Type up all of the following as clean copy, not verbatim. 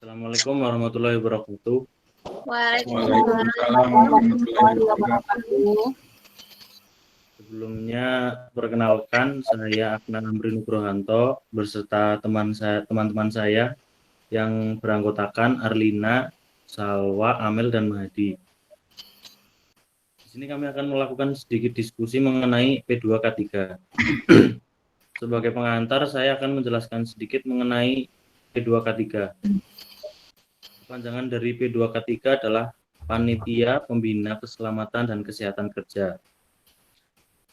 Assalamualaikum warahmatullahi wabarakatuh. Waalaikumsalam warahmatullahi wabarakatuh. Sebelumnya perkenalkan, saya Aknan Amri Nugrohanto beserta teman-teman saya yang beranggotakan Arlina, Salwa, Amel, dan Mahdi. Di sini kami akan melakukan sedikit diskusi mengenai P2K3. Sebagai pengantar, saya akan menjelaskan sedikit mengenai P2K3. Panjangan dari P2K3 adalah Panitia Pembina Keselamatan dan Kesehatan Kerja.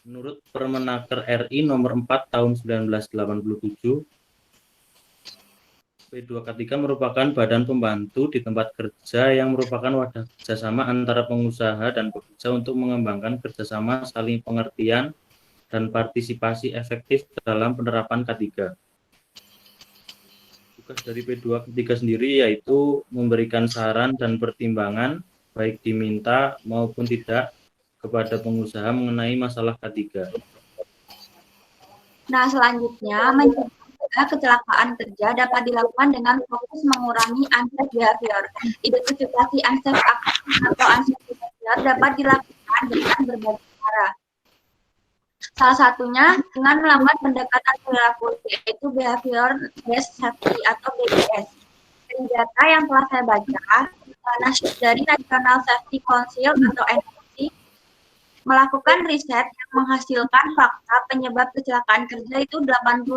Menurut Permenaker RI nomor 4 tahun 1987, P2K3 merupakan badan pembantu di tempat kerja yang merupakan wadah kerjasama antara pengusaha dan pekerja untuk mengembangkan kerjasama, saling pengertian, dan partisipasi efektif dalam penerapan K3. Tugas dari P2K3 sendiri yaitu memberikan saran dan pertimbangan, baik diminta maupun tidak, kepada pengusaha mengenai masalah K3. Nah, selanjutnya, mencegah kecelakaan kerja dapat dilakukan dengan fokus mengurangi unsafe behavior. Identifikasi unsafe action atau unsafe behavior dapat dilakukan dengan berbagai cara. Salah satunya dengan melakukan pendekatan perilaku, yaitu behavior based safety atau BBS. Dari data yang telah saya baca, dari National Safety Council atau NSC melakukan riset yang menghasilkan fakta penyebab kecelakaan kerja itu 88%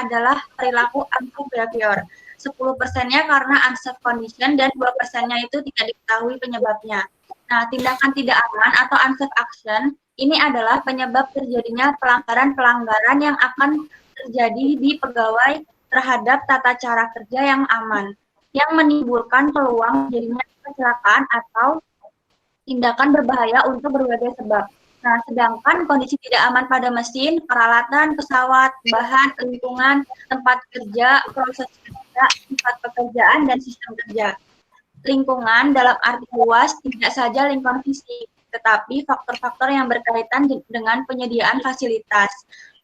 adalah perilaku unsafe behavior. 10%-nya karena unsafe condition dan 2%-nya itu tidak diketahui penyebabnya. Nah, tindakan tidak aman atau unsafe action ini adalah penyebab terjadinya pelanggaran-pelanggaran yang akan terjadi di pegawai terhadap tata cara kerja yang aman, yang menimbulkan peluang terjadinya kecelakaan atau tindakan berbahaya untuk berbagai sebab. Nah, sedangkan kondisi tidak aman pada mesin, peralatan, pesawat, bahan, lingkungan, tempat kerja, proses kerja, tempat pekerjaan, dan sistem kerja. Lingkungan dalam arti luas tidak saja lingkungan fisik, tetapi faktor-faktor yang berkaitan dengan penyediaan fasilitas,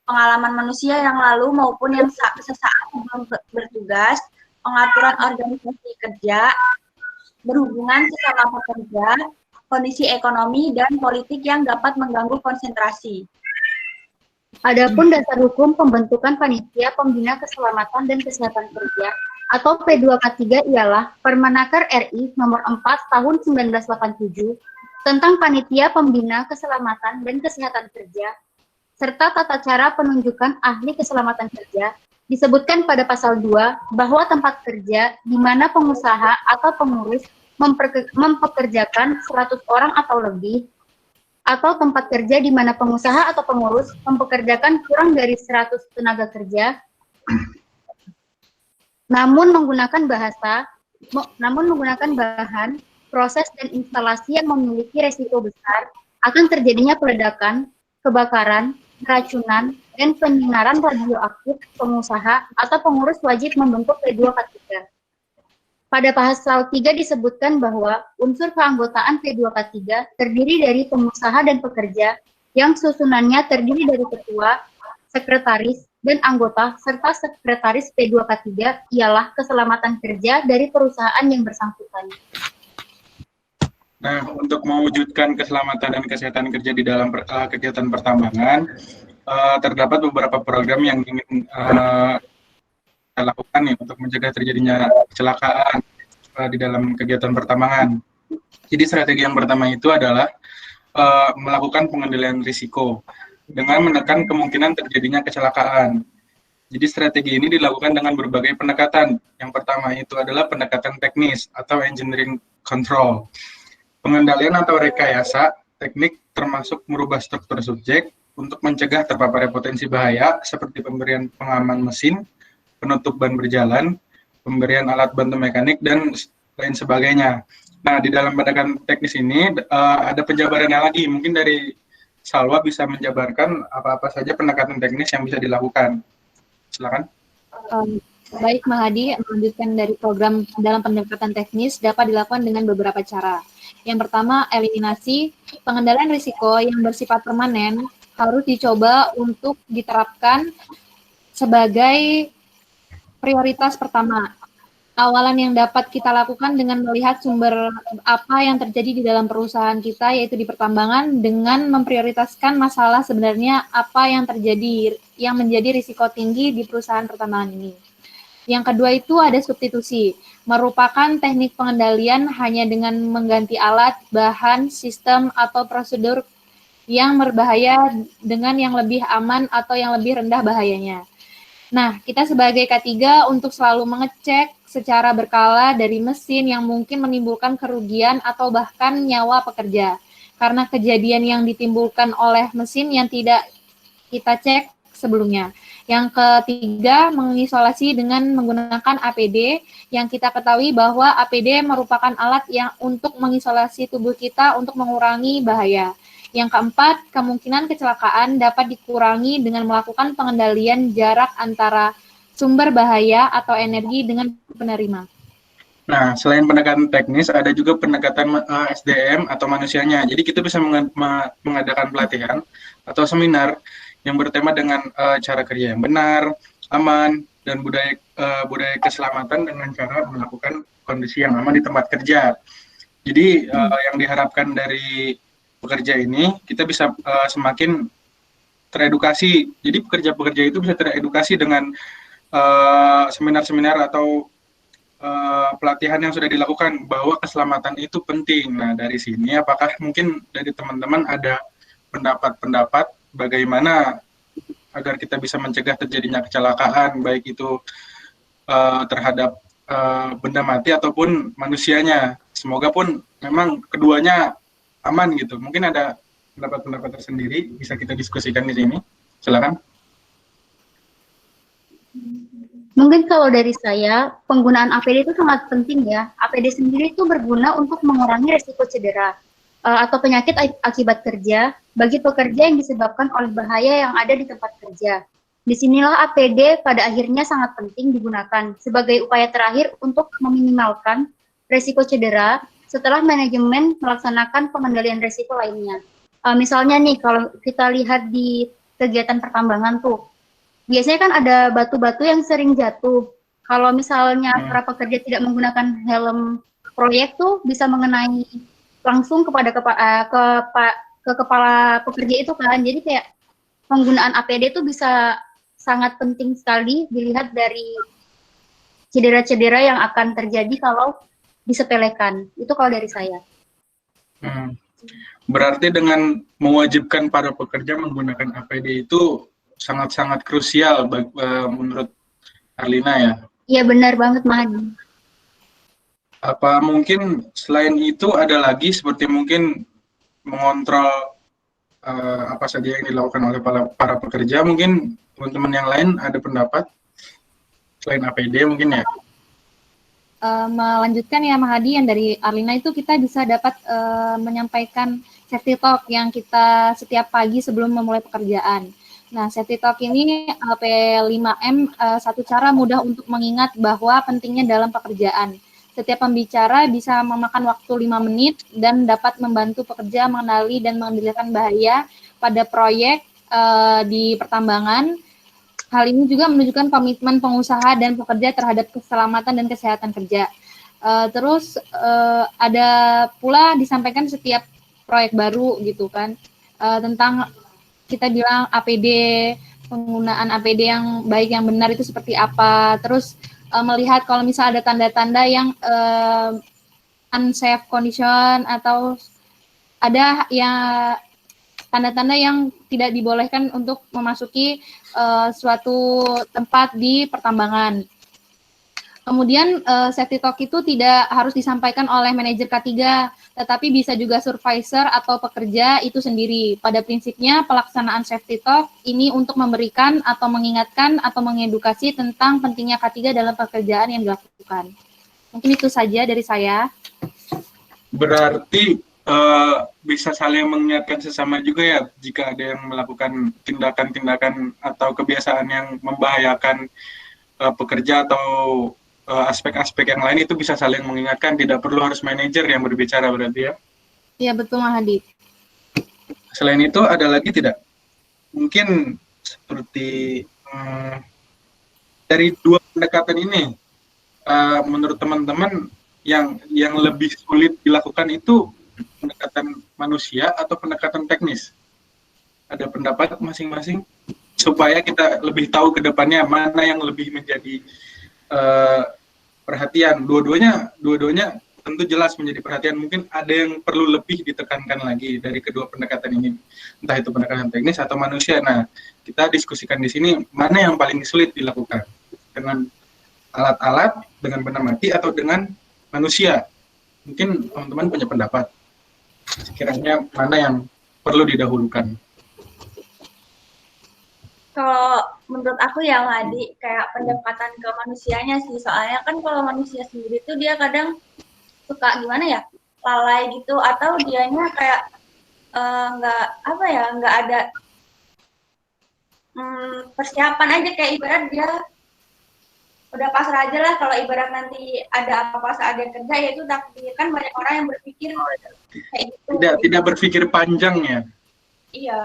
pengalaman manusia yang lalu maupun yang sesaat sebelum bertugas, pengaturan organisasi kerja, berhubungan sesama pekerja, kondisi ekonomi dan politik yang dapat mengganggu konsentrasi. Adapun dasar hukum pembentukan Panitia Pembina Keselamatan dan Kesehatan Kerja atau P2K3 ialah Permenaker RI nomor 4 tahun 1987 tentang Panitia Pembina Keselamatan dan Kesehatan Kerja serta tata cara penunjukan ahli keselamatan kerja. Disebutkan pada pasal 2 bahwa tempat kerja di mana pengusaha atau pengurus mempekerjakan 100 orang atau lebih, atau tempat kerja di mana pengusaha atau pengurus mempekerjakan kurang dari 100 tenaga kerja, namun menggunakan bahan, proses, dan instalasi yang memiliki resiko besar akan terjadinya peledakan, kebakaran, keracunan, dan penyinaran radioaktif. Pengusaha atau pengurus wajib membentuk P2K3. Pada pasal 3 disebutkan bahwa unsur keanggotaan P2K3 terdiri dari pengusaha dan pekerja yang susunannya terdiri dari ketua, sekretaris, dan anggota, serta sekretaris P2K3 ialah keselamatan kerja dari perusahaan yang bersangkutan. Nah, untuk mewujudkan keselamatan dan kesehatan kerja di dalam kegiatan pertambangan, terdapat beberapa program yang ingin lakukan nih untuk mencegah terjadinya kecelakaan di dalam kegiatan pertambangan. Jadi strategi yang pertama itu adalah melakukan pengendalian risiko dengan menekan kemungkinan terjadinya kecelakaan. Jadi strategi ini dilakukan dengan berbagai pendekatan. Yang pertama itu adalah pendekatan teknis atau engineering control. Pengendalian atau rekayasa teknik termasuk merubah struktur subjek untuk mencegah terpaparnya potensi bahaya seperti pemberian pengaman mesin, penutup ban berjalan, pemberian alat bantu mekanik, dan lain sebagainya. Nah, di dalam pendekatan teknis ini ada penjabarannya lagi. Mungkin dari Salwa bisa menjabarkan apa-apa saja pendekatan teknis yang bisa dilakukan. Silakan. Baik, Mahadi, melanjutkan dari program dalam pendekatan teknis dapat dilakukan dengan beberapa cara. Yang pertama, eliminasi. Pengendalian risiko yang bersifat permanen harus dicoba untuk diterapkan sebagai prioritas pertama. awalan yang dapat kita lakukan dengan melihat sumber apa yang terjadi di dalam perusahaan kita, yaitu di pertambangan, dengan memprioritaskan masalah sebenarnya apa yang terjadi, yang menjadi risiko tinggi di perusahaan pertambangan ini. Yang kedua itu ada substitusi, merupakan teknik pengendalian hanya dengan mengganti alat, bahan, sistem, atau prosedur yang berbahaya dengan yang lebih aman atau yang lebih rendah bahayanya. Nah, kita sebagai K3 untuk selalu mengecek secara berkala dari mesin yang mungkin menimbulkan kerugian atau bahkan nyawa pekerja. Karena kejadian yang ditimbulkan oleh mesin yang tidak kita cek sebelumnya. Yang ketiga, mengisolasi dengan menggunakan APD, yang kita ketahui bahwa APD merupakan alat yang untuk mengisolasi tubuh kita untuk mengurangi bahaya. Yang keempat, kemungkinan kecelakaan dapat dikurangi dengan melakukan pengendalian jarak antara sumber bahaya atau energi dengan penerima. Nah, selain pendekatan teknis, ada juga pendekatan SDM atau manusianya. Jadi kita bisa mengadakan pelatihan atau seminar yang bertema dengan cara kerja yang benar, aman, dan budaya keselamatan dengan cara melakukan kondisi yang aman di tempat kerja. Jadi yang diharapkan dari pekerja ini, kita bisa semakin teredukasi. Jadi pekerja-pekerja itu bisa teredukasi dengan seminar-seminar atau pelatihan yang sudah dilakukan bahwa keselamatan itu penting. Nah, dari sini apakah mungkin dari teman-teman ada pendapat-pendapat bagaimana agar kita bisa mencegah terjadinya kecelakaan, baik itu terhadap benda mati ataupun manusianya. Semoga pun memang keduanya aman gitu. Mungkin ada pendapat-pendapat tersendiri bisa kita diskusikan di sini. Silakan. Mungkin kalau dari saya, penggunaan APD itu sangat penting ya. APD sendiri itu berguna untuk mengurangi risiko cedera atau penyakit akibat kerja bagi pekerja yang disebabkan oleh bahaya yang ada di tempat kerja. Disinilah APD pada akhirnya sangat penting digunakan sebagai upaya terakhir untuk meminimalkan risiko cedera setelah manajemen melaksanakan pengendalian risiko lainnya. Misalnya nih, kalau kita lihat di kegiatan pertambangan tuh, biasanya kan ada batu-batu yang sering jatuh. Kalau misalnya para pekerja tidak menggunakan helm proyek tuh bisa mengenai langsung kepada kepala pekerja itu kan. Jadi kayak penggunaan APD itu bisa sangat penting sekali dilihat dari cedera-cedera yang akan terjadi kalau disepelekan. Itu kalau dari saya. Berarti dengan mewajibkan para pekerja menggunakan APD itu sangat-sangat krusial menurut Arlina ya? Iya benar banget Mahadi. Apa mungkin selain itu ada lagi seperti mungkin mengontrol apa saja yang dilakukan oleh para pekerja? Mungkin teman-teman yang lain ada pendapat selain APD mungkin ya? Melanjutkan ya Mahadi, yang dari Arlina itu kita bisa dapat menyampaikan safety talk yang kita setiap pagi sebelum memulai pekerjaan. Nah, safety talk ini P5M satu cara mudah untuk mengingat bahwa pentingnya dalam pekerjaan. Setiap pembicara bisa memakan waktu 5 menit dan dapat membantu pekerja mengenali dan mengendalikan bahaya pada proyek di pertambangan. Hal ini juga menunjukkan komitmen pengusaha dan pekerja terhadap keselamatan dan kesehatan kerja. Terus ada pula disampaikan setiap proyek baru gitu kan, tentang kita bilang APD, penggunaan APD yang baik yang benar itu seperti apa. Terus melihat kalau misalnya ada tanda-tanda yang unsafe condition atau ada yang tanda-tanda yang tidak dibolehkan untuk memasuki suatu tempat di pertambangan. Kemudian safety talk itu tidak harus disampaikan oleh manajer K3, tetapi bisa juga supervisor atau pekerja itu sendiri. Pada prinsipnya pelaksanaan safety talk ini untuk memberikan atau mengingatkan atau mengedukasi tentang pentingnya K3 dalam pekerjaan yang dilakukan. Mungkin itu saja dari saya. Berarti bisa saling mengingatkan sesama juga ya jika ada yang melakukan tindakan-tindakan atau kebiasaan yang membahayakan pekerja atau aspek-aspek yang lain, itu bisa saling mengingatkan, tidak perlu harus manajer yang berbicara berarti ya? Iya betul Mahadi. Selain itu ada lagi tidak? Mungkin seperti dari dua pendekatan ini menurut teman-teman yang lebih sulit dilakukan itu pendekatan manusia atau pendekatan teknis? Ada pendapat masing-masing supaya kita lebih tahu ke depannya mana yang lebih menjadi perhatian. Dua-duanya tentu jelas menjadi perhatian. Mungkin ada yang perlu lebih ditekankan lagi dari kedua pendekatan ini, entah itu pendekatan teknis atau manusia. Nah, kita diskusikan di sini mana yang paling sulit dilakukan, dengan alat-alat, dengan benda mati, atau dengan manusia. Mungkin teman-teman punya pendapat sekiranya mana yang perlu didahulukan. Kalau menurut aku ya Madi, kayak pendekatan ke manusianya sih, soalnya kan kalau manusia sendiri tuh dia kadang suka gimana ya, lalai gitu, atau dianya kayak nggak ada persiapan aja, kayak ibarat dia udah pasrah aja lah. Kalau ibarat nanti ada apa-apa saat dia kerja, ya itu takdir. Kan banyak orang yang berpikir kayak gitu. Tidak berpikir panjang ya. Iya.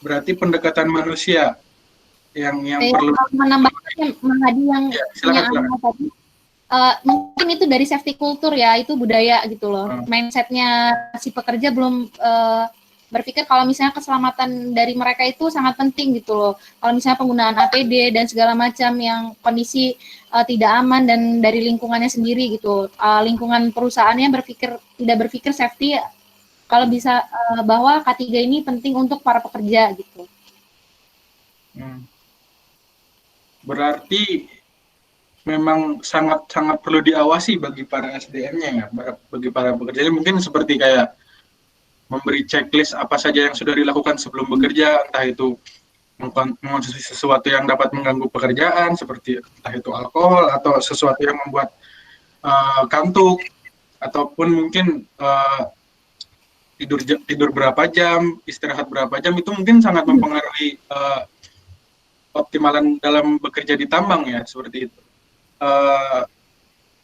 Berarti pendekatan manusia yang perlu menambahkan Mahadi yang silakan. tadi. Mungkin itu dari safety culture ya, itu budaya gitu loh. Mindsetnya si pekerja belum berpikir kalau misalnya keselamatan dari mereka itu sangat penting gitu loh. Kalau misalnya penggunaan APD dan segala macam yang kondisi tidak aman dan dari lingkungannya sendiri gitu. Lingkungan perusahaannya tidak berpikir safety kalau bisa bahwa K3 ini penting untuk para pekerja gitu. Berarti memang sangat perlu diawasi bagi para SDM-nya ya, bagi para pekerjanya. Mungkin seperti kayak memberi checklist apa saja yang sudah dilakukan sebelum bekerja, entah itu mengkonsumsi sesuatu yang dapat mengganggu pekerjaan, seperti entah itu alkohol atau sesuatu yang membuat kantuk, ataupun mungkin tidur berapa jam, istirahat berapa jam, itu mungkin sangat mempengaruhi optimalan dalam bekerja di tambang ya, seperti itu.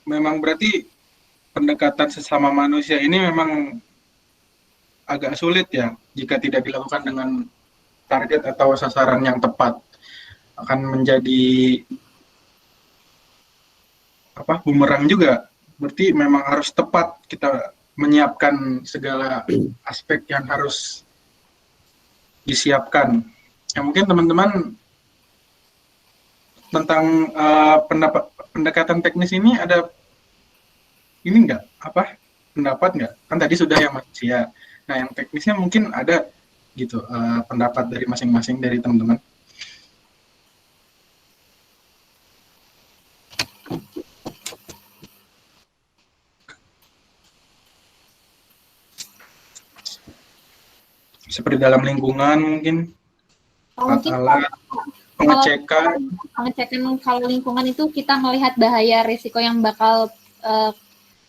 Memang berarti pendekatan sesama manusia ini memang agak sulit ya, jika tidak dilakukan dengan target atau sasaran yang tepat, akan menjadi bumerang juga. Berarti memang harus tepat kita menyiapkan segala aspek yang harus disiapkan. Ya, mungkin teman-teman tentang pendekatan teknis ini ada pendapat nggak? Kan tadi sudah yang manusia. Nah, yang teknisnya mungkin ada gitu pendapat dari masing-masing dari teman-teman. Seperti dalam lingkungan mungkin alat pengecekan kalau lingkungan itu kita melihat bahaya risiko yang bakal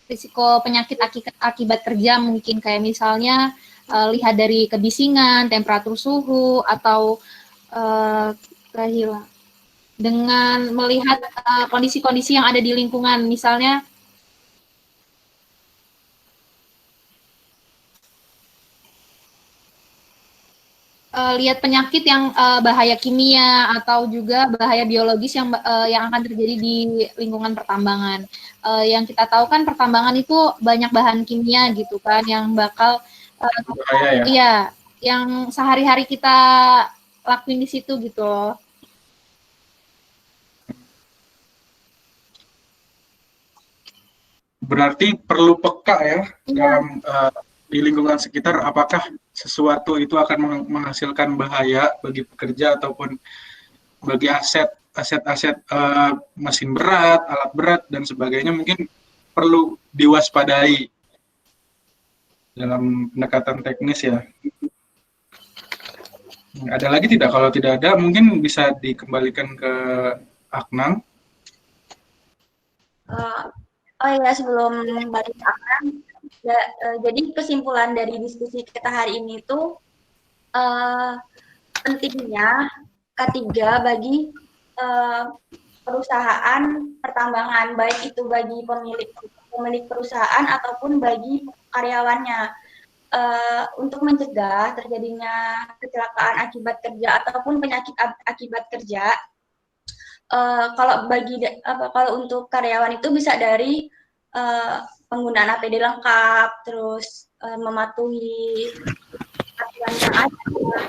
risiko penyakit akibat kerja, mungkin kayak misalnya lihat dari kebisingan, temperatur suhu, atau dengan melihat kondisi-kondisi yang ada di lingkungan, misalnya lihat penyakit yang bahaya kimia atau juga bahaya biologis yang akan terjadi di lingkungan pertambangan. Yang kita tahu kan pertambangan itu banyak bahan kimia gitu kan yang bakal bahaya ya. Iya, yang sehari-hari kita lakuin di situ gitu loh. Berarti perlu peka ya dalam di lingkungan sekitar, apakah sesuatu itu akan menghasilkan bahaya bagi pekerja ataupun bagi aset mesin berat, alat berat dan sebagainya, mungkin perlu diwaspadai dalam pendekatan teknis ya. Ada lagi tidak? Kalau tidak ada, mungkin bisa dikembalikan ke Aknang. Oh ya, sebelum balik ke Aknang, jadi kesimpulan dari diskusi kita hari ini tuh pentingnya K3 bagi perusahaan pertambangan, baik itu bagi pemilik perusahaan ataupun bagi karyawannya, untuk mencegah terjadinya kecelakaan akibat kerja ataupun penyakit akibat kerja. kalau untuk karyawan itu bisa dari penggunaan APD lengkap, terus mematuhi aturan yang ada.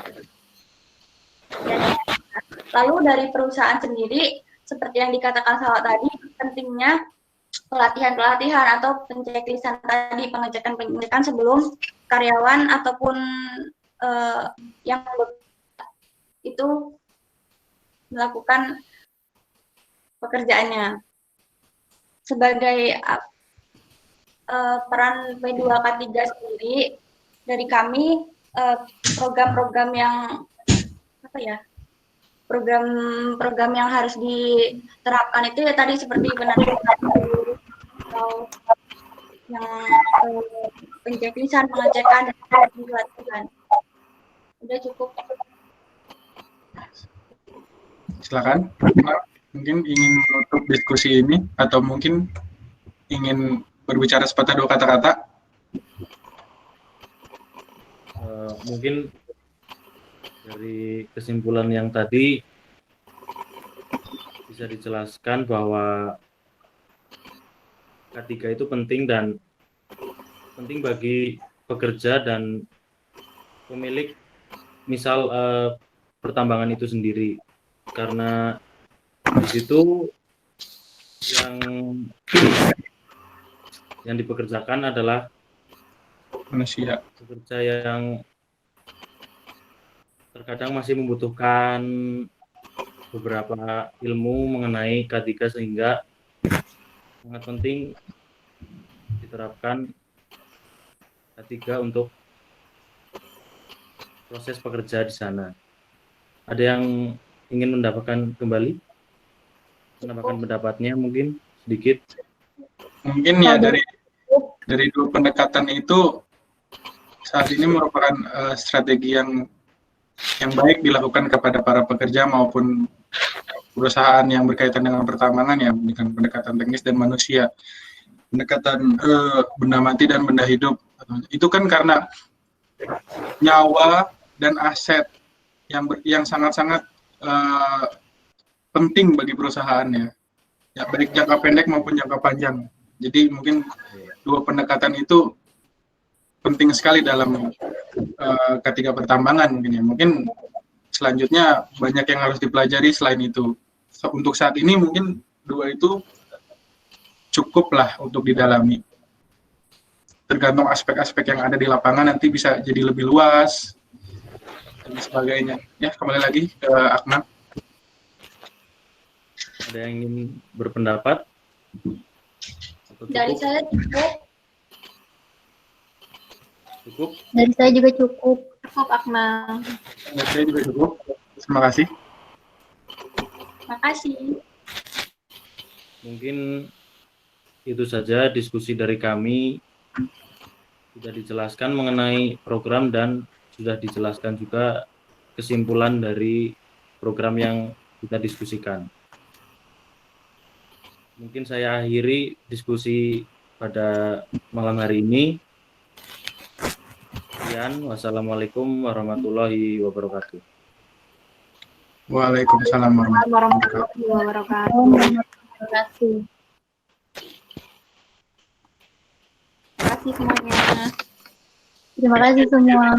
Lalu dari perusahaan sendiri, seperti yang dikatakan Salwa tadi, pentingnya pelatihan-pelatihan atau penceklisan tadi, pengecekan sebelum karyawan ataupun yang itu melakukan pekerjaannya. Sebagai peran P2K3 sendiri, dari kami program-program yang program-program yang harus diterapkan itu ya tadi seperti penanganan atau yang penceklisan, pengecekan, dan pelatihan. Udah cukup. Silakan. Mungkin ingin menutup diskusi ini atau mungkin ingin berbicara sepatah dua kata-kata. Mungkin dari kesimpulan yang tadi bisa dijelaskan bahwa K3 itu penting bagi pekerja dan pemilik misal pertambangan itu sendiri, karena di situ yang dipekerjakan adalah Manusia. pekerja yang terkadang masih membutuhkan beberapa ilmu mengenai K3 sehingga sangat penting diterapkan K3 untuk proses pekerja di sana. Ada yang ingin menambahkan pendapatnya mungkin sedikit? Mungkin ya dari dua pendekatan itu saat ini merupakan strategi yang baik dilakukan kepada para pekerja maupun perusahaan yang berkaitan dengan pertambangan ya, dengan pendekatan teknis dan manusia. Pendekatan benda mati dan benda hidup itu kan karena nyawa dan aset yang sangat-sangat penting bagi perusahaannya, ya baik jangka pendek maupun jangka panjang. Jadi mungkin dua pendekatan itu penting sekali dalam K3 pertambangan mungkin ya. Mungkin selanjutnya banyak yang harus dipelajari selain itu. Untuk saat ini mungkin dua itu cukuplah untuk didalami. Tergantung aspek-aspek yang ada di lapangan nanti bisa jadi lebih luas dan sebagainya. Ya, kembali lagi ke Akmal. Ada yang ingin berpendapat? Dari saya cukup. Cukup? Dari saya juga cukup. Cukup, Akmal. Dari saya juga cukup. Terima kasih. Makasih. Mungkin itu saja diskusi dari kami. Sudah dijelaskan mengenai program dan sudah dijelaskan juga kesimpulan dari program yang kita diskusikan. Mungkin saya akhiri diskusi pada malam hari ini. Sekian, wassalamualaikum warahmatullahi wabarakatuh. Waalaikumsalam warahmatullahi wabarakatuh. Terima kasih. Terima kasih semuanya. Terima kasih semua.